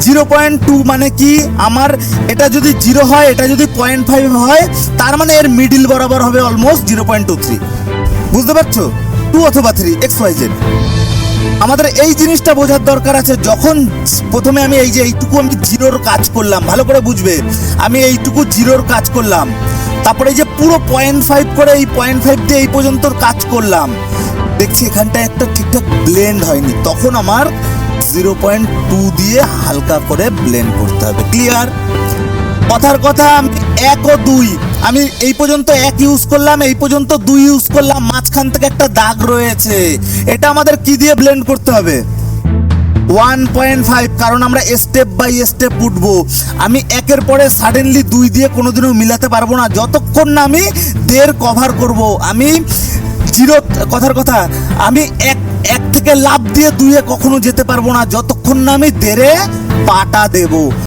0.2 মানে কি, আমার এটা যদি 0 হয়, এটা যদি 0.5 হয়, তার মানে এর মিডিল বরাবর হবে অলমোস্ট 0.23। বুঝতে পারছো? 2 অথবা 3 XYZ। আমাদের এই জিনিসটা বোঝার দরকার আছে। যখন প্রথমে আমি এই যে এইটুকু আমি জিরোর কাজ করলাম, ভালো করে বুঝবে, আমি এইটুকু জিরোর কাজ করলাম, তারপরে এই যে পুরো 0.5 করে এই 0.5 দিয়ে এই পর্যন্ত কাজ করলাম, দেখছি এখানটা একটা ঠিকঠাক ব্লেন্ড হয়নি, তখন আমার 0.2 দিয়ে হালকা করে ব্লেন্ড করতে হবে। ক্লিয়ার? কথার কথা, আমি 1 ও 2, আমি এই পর্যন্ত 1 ইউজ করলাম, এই পর্যন্ত 2 ইউজ করলাম, মাঝখান থেকে একটা দাগ রয়েছে, এটা আমাদের কি দিয়ে ব্লেন্ড করতে হবে? 1.5, কারণ আমরা স্টেপ বাই স্টেপ উঠবো। আমি 1-এর পরে সাডেনলি 2 দিয়ে কোনোদিনও মিলাতে পারবো না, যতক্ষণ না আমি 1.5 কভার করব। আমি 0, কথার কথা, আমি 1 থেকে লাফ দিয়ে 2-এ কখনো যেতে পারবো না, যতক্ষণ না আমি 1.5-এ পাটা দেবো।